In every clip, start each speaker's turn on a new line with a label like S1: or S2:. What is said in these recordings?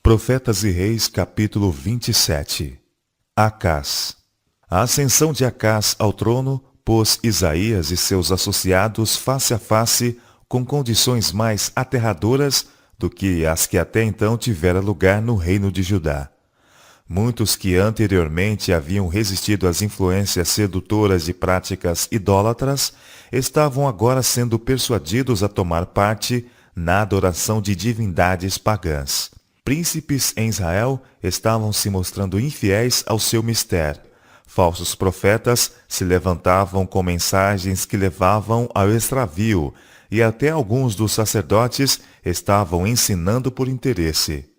S1: Profetas e Reis, capítulo 27. Acás. A ascensão de Acás ao trono pôs Isaías e seus associados face a face com condições mais aterradoras do que as que até então tivera lugar no reino de Judá. Muitos que anteriormente haviam resistido às influências sedutoras de práticas idólatras estavam agora sendo persuadidos a tomar parte na adoração de divindades pagãs. Príncipes em Israel estavam se mostrando infiéis ao seu mistério. Falsos profetas se levantavam com mensagens que levavam ao extravio, e até alguns dos sacerdotes estavam ensinando por interesse.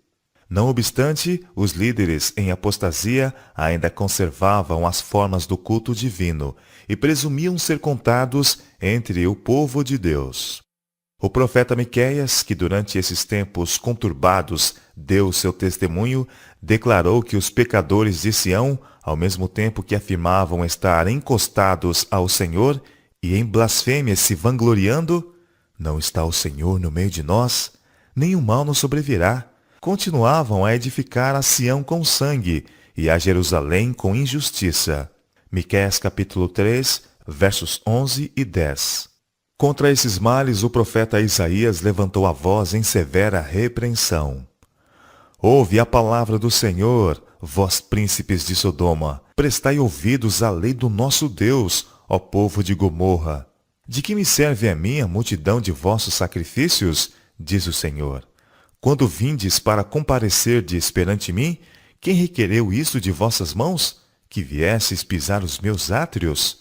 S1: Não obstante, os líderes em apostasia ainda conservavam as formas do culto divino e presumiam ser contados entre o povo de Deus. O profeta Miqueias, que durante esses tempos conturbados deu seu testemunho, declarou que os pecadores de Sião, ao mesmo tempo que afirmavam estar encostados ao Senhor e em blasfêmias se vangloriando, não está o Senhor no meio de nós, nenhum mal nos sobrevirá. Continuavam a edificar a Sião com sangue e a Jerusalém com injustiça. Miqueias capítulo 3, versos 11 e 10. Contra esses males o profeta Isaías levantou a voz em severa repreensão. Ouve a palavra do Senhor, vós príncipes de Sodoma, prestai ouvidos à lei do nosso Deus, ó povo de Gomorra. De que me serve a mim a multidão de vossos sacrifícios? Diz o Senhor. Quando vindes para comparecerdes perante mim, quem requereu isso de vossas mãos? Que viesses pisar os meus átrios?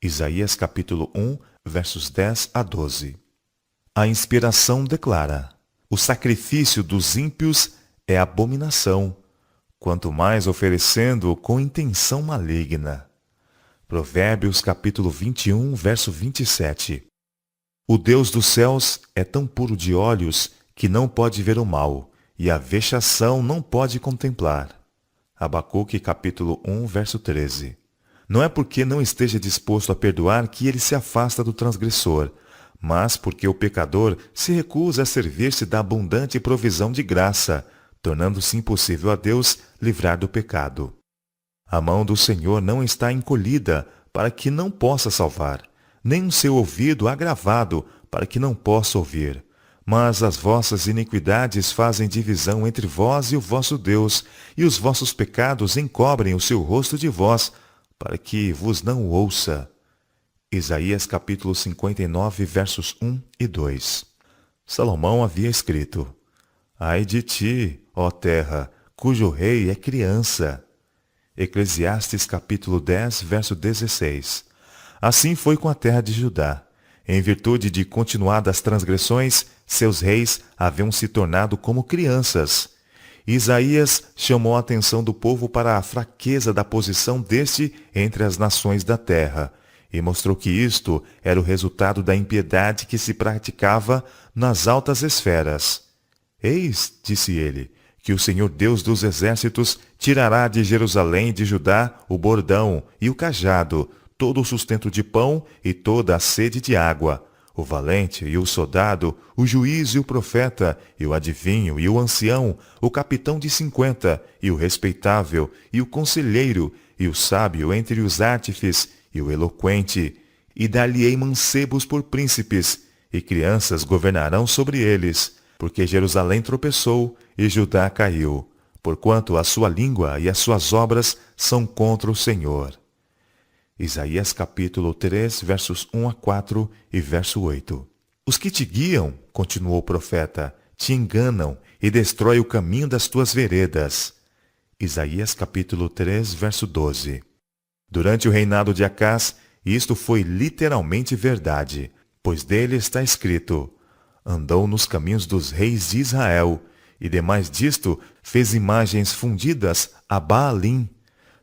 S1: Isaías capítulo 1, versos 10 a 12. A inspiração declara: o sacrifício dos ímpios é abominação, quanto mais oferecendo-o com intenção maligna. Provérbios capítulo 21, verso 27. O Deus dos céus é tão puro de olhos que não pode ver o mal, e a vexação não pode contemplar. Abacuque capítulo 1, verso 13. Não é porque não esteja disposto a perdoar que ele se afasta do transgressor, mas porque o pecador se recusa a servir-se da abundante provisão de graça, tornando-se impossível a Deus livrar do pecado. A mão do Senhor não está encolhida para que não possa salvar, nem o seu ouvido agravado para que não possa ouvir. Mas as vossas iniquidades fazem divisão entre vós e o vosso Deus, e os vossos pecados encobrem o seu rosto de vós, para que vos não ouça. Isaías capítulo 59, versos 1 e 2. Salomão havia escrito: Ai de ti, ó terra, cujo rei é criança. Eclesiastes capítulo 10, verso 16. Assim foi com a terra de Judá. Em virtude de continuadas transgressões, seus reis haviam se tornado como crianças. Isaías chamou a atenção do povo para a fraqueza da posição deste entre as nações da terra, e mostrou que isto era o resultado da impiedade que se praticava nas altas esferas. Eis, disse ele, que o Senhor Deus dos exércitos tirará de Jerusalém e de Judá o bordão e o cajado, todo o sustento de pão e toda a sede de água, o valente e o soldado, o juiz e o profeta, e o adivinho e o ancião, o capitão de 50, e o respeitável, e o conselheiro, e o sábio entre os artífices, e o eloquente, e dar-lhe-ei mancebos por príncipes, e crianças governarão sobre eles, porque Jerusalém tropeçou e Judá caiu, porquanto a sua língua e as suas obras são contra o Senhor. Isaías capítulo 3, versos 1 a 4 e verso 8. Os que te guiam, continuou o profeta, te enganam e destrói o caminho das tuas veredas. Isaías capítulo 3, verso 12. Durante o reinado de Acás, isto foi literalmente verdade, pois dele está escrito: andou nos caminhos dos reis de Israel, e demais disto fez imagens fundidas a Baalim.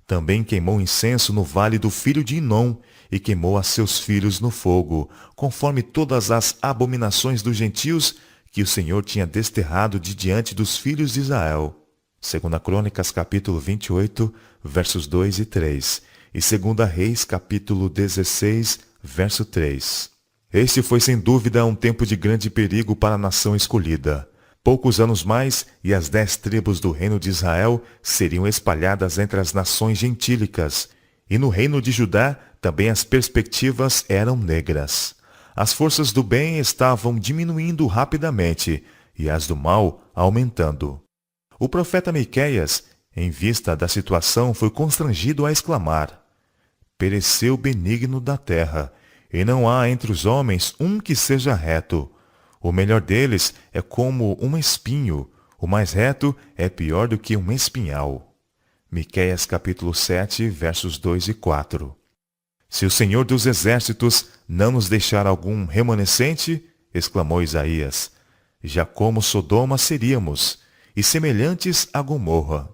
S1: Também queimou incenso no vale do filho de Inom, e queimou a seus filhos no fogo, conforme todas as abominações dos gentios que o Senhor tinha desterrado de diante dos filhos de Israel. 2 Crônicas capítulo 28, versos 2 e 3, e 2 Reis capítulo 16, verso 3. Este foi sem dúvida um tempo de grande perigo para a nação escolhida. Poucos anos mais, e as 10 tribos do reino de Israel seriam espalhadas entre as nações gentílicas, e no reino de Judá também as perspectivas eram negras. As forças do bem estavam diminuindo rapidamente, e as do mal aumentando. O profeta Miqueias, em vista da situação, foi constrangido a exclamar: pereceu o benigno da terra, e não há entre os homens um que seja reto. O melhor deles é como um espinho, o mais reto é pior do que um espinhal. Miqueias capítulo 7, versos 2 e 4. Se o Senhor dos Exércitos não nos deixar algum remanescente, exclamou Isaías, já como Sodoma seríamos, e semelhantes a Gomorra.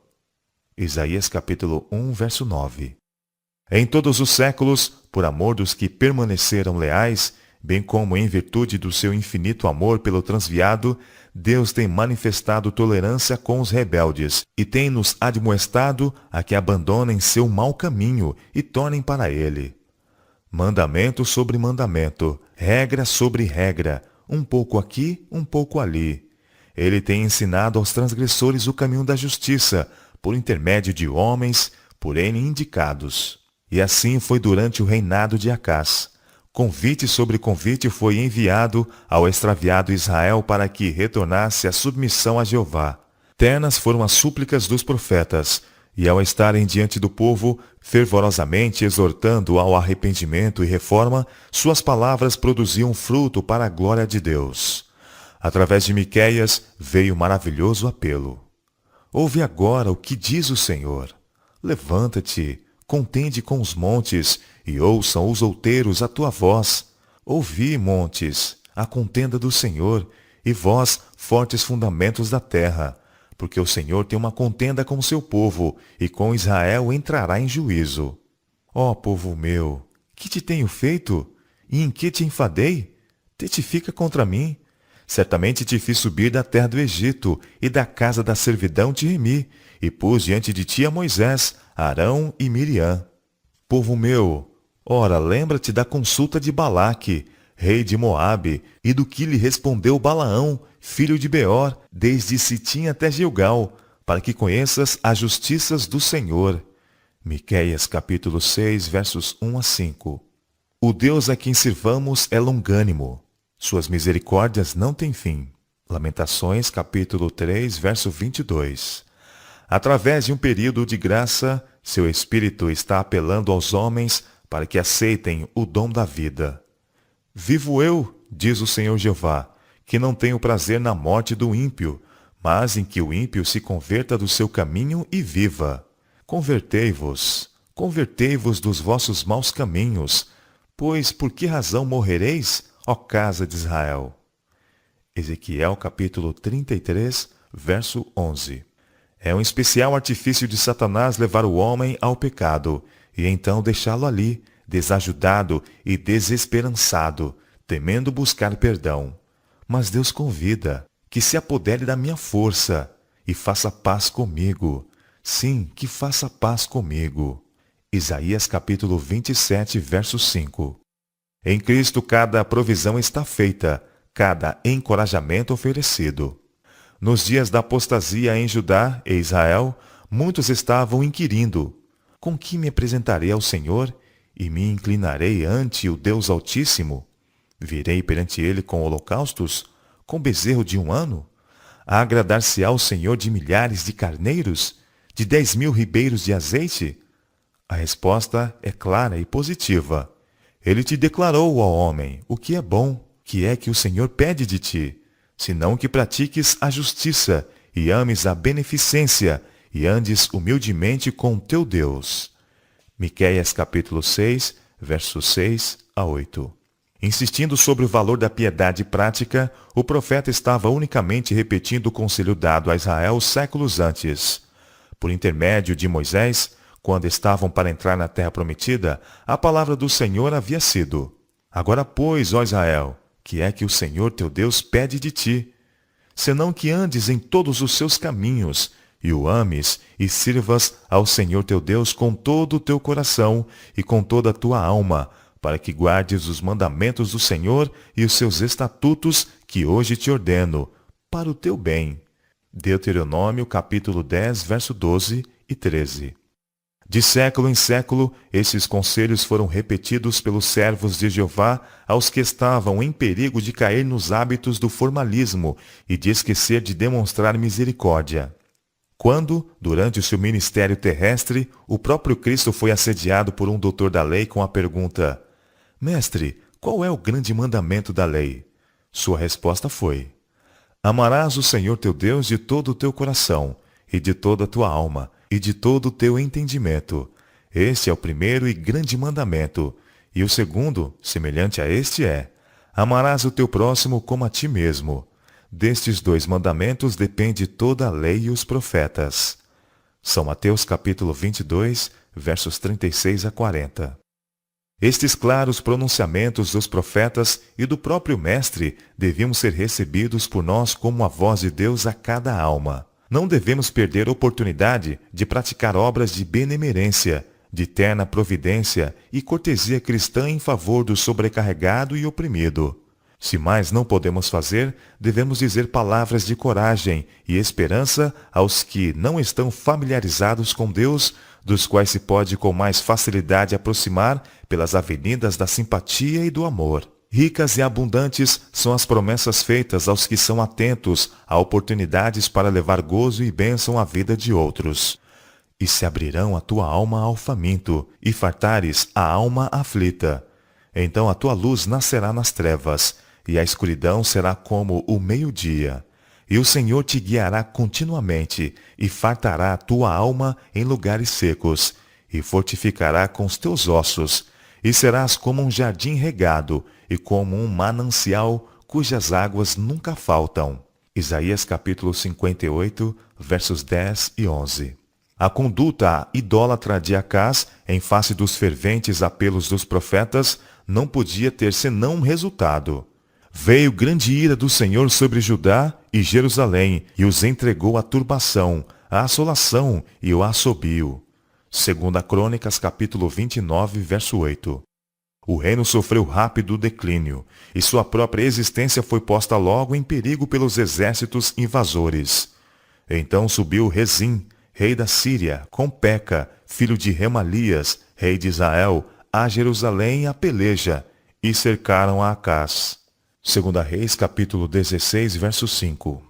S1: Isaías capítulo 1, verso 9. Em todos os séculos, por amor dos que permaneceram leais, bem como em virtude do seu infinito amor pelo transviado, Deus tem manifestado tolerância com os rebeldes e tem nos admoestado a que abandonem seu mau caminho e tornem para ele. Mandamento sobre mandamento, regra sobre regra, um pouco aqui, um pouco ali. Ele tem ensinado aos transgressores o caminho da justiça, por intermédio de homens, por ele indicados. E assim foi durante o reinado de Acás. Convite sobre convite foi enviado ao extraviado Israel para que retornasse à submissão a Jeová. Ternas foram as súplicas dos profetas, e ao estarem diante do povo, fervorosamente exortando ao arrependimento e reforma, suas palavras produziam fruto para a glória de Deus. Através de Miqueias veio maravilhoso apelo. Ouve agora o que diz o Senhor. Levanta-te, contende com os montes, e ouçam os outeiros a tua voz. Ouvi, montes, a contenda do Senhor, e vós, fortes fundamentos da terra, porque o Senhor tem uma contenda com o seu povo, e com Israel entrará em juízo. Ó povo meu, que te tenho feito? E em que te enfadei? Testifica contra mim. Certamente te fiz subir da terra do Egito, e da casa da servidão te remi, e pus diante de ti a Moisés, Arão e Miriam. Povo meu, ora, lembra-te da consulta de Balaque, rei de Moabe, e do que lhe respondeu Balaão, filho de Beor, desde Sitim até Gilgal, para que conheças as justiças do Senhor. Miqueias capítulo 6, versos 1 a 5. O Deus a quem sirvamos é longânimo. Suas misericórdias não têm fim. Lamentações capítulo 3, verso 22. Através de um período de graça, seu Espírito está apelando aos homens para que aceitem o dom da vida. Vivo eu, diz o Senhor Jeová, que não tenho prazer na morte do ímpio, mas em que o ímpio se converta do seu caminho e viva. Convertei-vos dos vossos maus caminhos, pois por que razão morrereis, ó casa de Israel? Ezequiel capítulo 33, verso 11. É um especial artifício de Satanás levar o homem ao pecado, e então deixá-lo ali, desajudado e desesperançado, temendo buscar perdão. Mas Deus convida que se apodere da minha força e faça paz comigo. Sim, que faça paz comigo. Isaías capítulo 27, verso 5. Em Cristo cada provisão está feita, cada encorajamento oferecido. Nos dias da apostasia em Judá e Israel, muitos estavam inquirindo: com que me apresentarei ao Senhor e me inclinarei ante o Deus Altíssimo? Virei perante ele com holocaustos, com bezerro de 1 ano? Agradar-se-á ao Senhor de milhares de carneiros, de 10.000 ribeiros de azeite? A resposta é clara e positiva. Ele te declarou, ó homem, o que é bom, que é que o Senhor pede de ti, senão que pratiques a justiça e ames a beneficência e andes humildemente com teu Deus. Miqueias capítulo 6, versos 6 a 8. Insistindo sobre o valor da piedade prática, o profeta estava unicamente repetindo o conselho dado a Israel séculos antes. Por intermédio de Moisés, quando estavam para entrar na terra prometida, a palavra do Senhor havia sido: agora, pois, ó Israel, que é que o Senhor teu Deus pede de ti? Senão que andes em todos os seus caminhos, e o ames, e sirvas ao Senhor teu Deus com todo o teu coração e com toda a tua alma, para que guardes os mandamentos do Senhor e os seus estatutos que hoje te ordeno, para o teu bem. Deuteronômio capítulo 10, verso 12 e 13. De século em século, esses conselhos foram repetidos pelos servos de Jeová aos que estavam em perigo de cair nos hábitos do formalismo e de esquecer de demonstrar misericórdia. Quando, durante o seu ministério terrestre, o próprio Cristo foi assediado por um doutor da lei com a pergunta: Mestre, qual é o grande mandamento da lei? Sua resposta foi: Amarás o Senhor teu Deus de todo o teu coração, e de toda a tua alma, e de todo o teu entendimento. Este é o primeiro e grande mandamento. E o segundo, semelhante a este, é: amarás o teu próximo como a ti mesmo. Destes 2 mandamentos depende toda a lei e os profetas. São Mateus capítulo 22, versos 36 a 40. Estes claros pronunciamentos dos profetas e do próprio Mestre deviam ser recebidos por nós como a voz de Deus a cada alma. Não devemos perder a oportunidade de praticar obras de benemerência, de terna providência e cortesia cristã em favor do sobrecarregado e oprimido. Se mais não podemos fazer, devemos dizer palavras de coragem e esperança aos que não estão familiarizados com Deus, dos quais se pode com mais facilidade aproximar pelas avenidas da simpatia e do amor. Ricas e abundantes são as promessas feitas aos que são atentos a oportunidades para levar gozo e bênção à vida de outros. E se abrirão a tua alma ao faminto, e fartares a alma aflita. Então a tua luz nascerá nas trevas, e a escuridão será como o meio-dia. E o Senhor te guiará continuamente, e fartará a tua alma em lugares secos, e fortificará com os teus ossos, e serás como um jardim regado, e como um manancial cujas águas nunca faltam. Isaías capítulo 58, versos 10 e 11. A conduta idólatra de Acás, em face dos ferventes apelos dos profetas, não podia ter senão um resultado. Veio grande ira do Senhor sobre Judá e Jerusalém, e os entregou à turbação, à assolação e ao assobio. 2 Crônicas capítulo 29, verso 8. O reino sofreu rápido declínio, e sua própria existência foi posta logo em perigo pelos exércitos invasores. Então subiu Rezim, rei da Síria, com Peca, filho de Remalias, rei de Israel, a Jerusalém a peleja, e cercaram a Acás. 2 Reis capítulo 16, verso 5.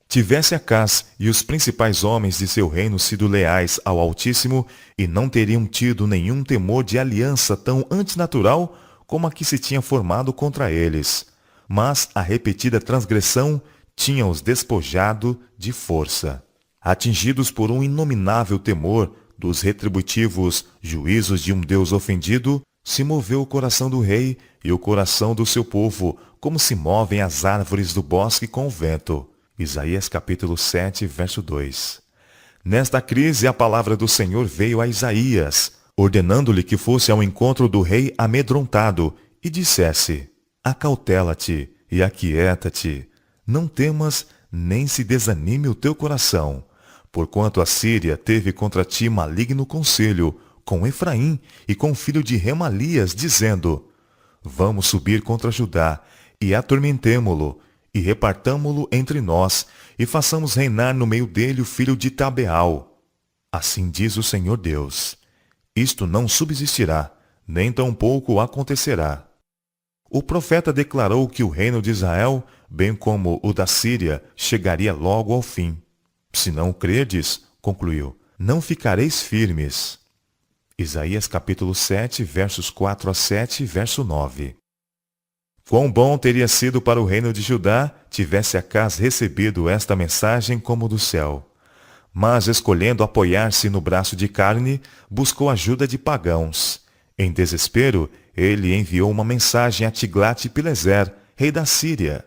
S1: Tivesse Acás e os principais homens de seu reino sido leais ao Altíssimo, e não teriam tido nenhum temor de aliança tão antinatural como a que se tinha formado contra eles. Mas a repetida transgressão tinha-os despojado de força. Atingidos por um inominável temor dos retributivos juízos de um Deus ofendido, se moveu o coração do rei e o coração do seu povo, como se movem as árvores do bosque com o vento. Isaías capítulo 7, verso 2. Nesta crise a palavra do Senhor veio a Isaías, ordenando-lhe que fosse ao encontro do rei amedrontado, e dissesse: Acautela-te e aquieta-te, não temas, nem se desanime o teu coração, porquanto a Síria teve contra ti maligno conselho, com Efraim e com o filho de Remalias, dizendo: Vamos subir contra Judá, e atormentemo-lo, e repartamo-lo entre nós, e façamos reinar no meio dele o filho de Tabeal. Assim diz o Senhor Deus: Isto não subsistirá, nem tampouco acontecerá. O profeta declarou que o reino de Israel, bem como o da Síria, chegaria logo ao fim. Se não crerdes, concluiu, não ficareis firmes. Isaías capítulo 7, versos 4 a 7, verso 9. Quão bom teria sido para o reino de Judá tivesse Acás recebido esta mensagem como do céu. Mas, escolhendo apoiar-se no braço de carne, buscou ajuda de pagãos. Em desespero, ele enviou uma mensagem a Tiglat-Pileser, rei da Síria.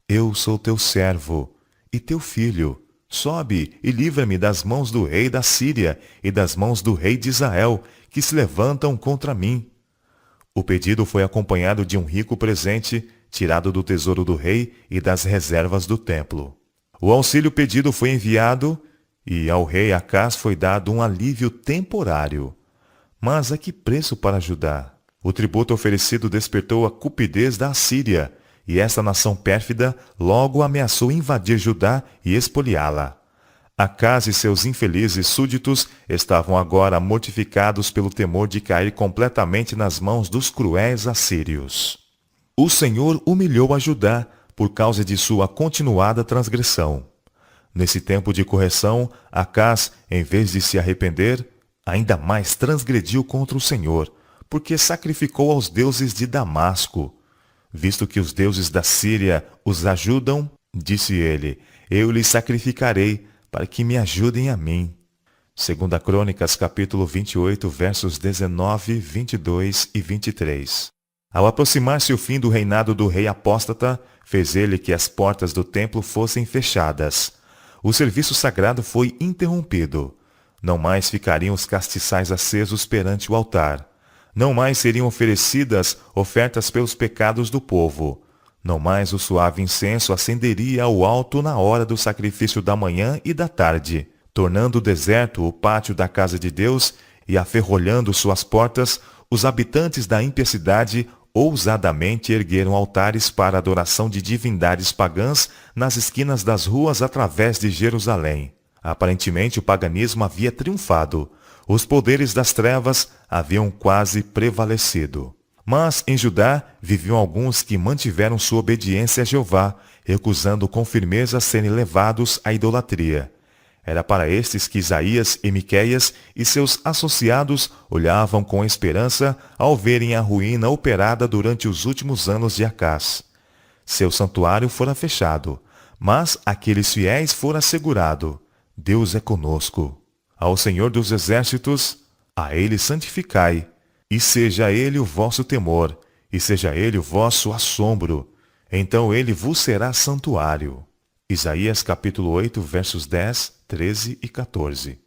S1: Eu sou teu servo e teu filho. Sobe e livra-me das mãos do rei da Síria e das mãos do rei de Israel, que se levantam contra mim. O pedido foi acompanhado de um rico presente, tirado do tesouro do rei e das reservas do templo. O auxílio pedido foi enviado, e ao rei Acás foi dado um alívio temporário. Mas a que preço para Judá? O tributo oferecido despertou a cupidez da Assíria, e esta nação pérfida logo ameaçou invadir Judá e espoliá-la. Acás e seus infelizes súditos estavam agora mortificados pelo temor de cair completamente nas mãos dos cruéis assírios. O Senhor humilhou a Judá por causa de sua continuada transgressão. Nesse tempo de correção, Acás, em vez de se arrepender, ainda mais transgrediu contra o Senhor, porque sacrificou aos deuses de Damasco. Visto que os deuses da Síria os ajudam, disse ele, eu lhes sacrificarei, para que me ajudem a mim. 2 Crônicas, capítulo 28, versos 19, 22 e 23. Ao aproximar-se o fim do reinado do rei apóstata, fez ele que as portas do templo fossem fechadas. O serviço sagrado foi interrompido. Não mais ficariam os castiçais acesos perante o altar. Não mais seriam oferecidas ofertas pelos pecados do povo. Não mais o suave incenso ascenderia ao alto na hora do sacrifício da manhã e da tarde, tornando deserto o pátio da casa de Deus e aferrolhando suas portas, os habitantes da impiecidade ousadamente ergueram altares para a adoração de divindades pagãs nas esquinas das ruas através de Jerusalém. Aparentemente o paganismo havia triunfado. Os poderes das trevas haviam quase prevalecido. Mas em Judá viviam alguns que mantiveram sua obediência a Jeová, recusando com firmeza serem levados à idolatria. Era para estes que Isaías e Miqueias e seus associados olhavam com esperança ao verem a ruína operada durante os últimos anos de Acás. Seu santuário fora fechado, mas aqueles fiéis fora assegurado: Deus é conosco. Ao Senhor dos Exércitos, a Ele santificai, e seja Ele o vosso temor, e seja Ele o vosso assombro. Então Ele vos será santuário. Isaías capítulo 8, versos 10, 13 e 14.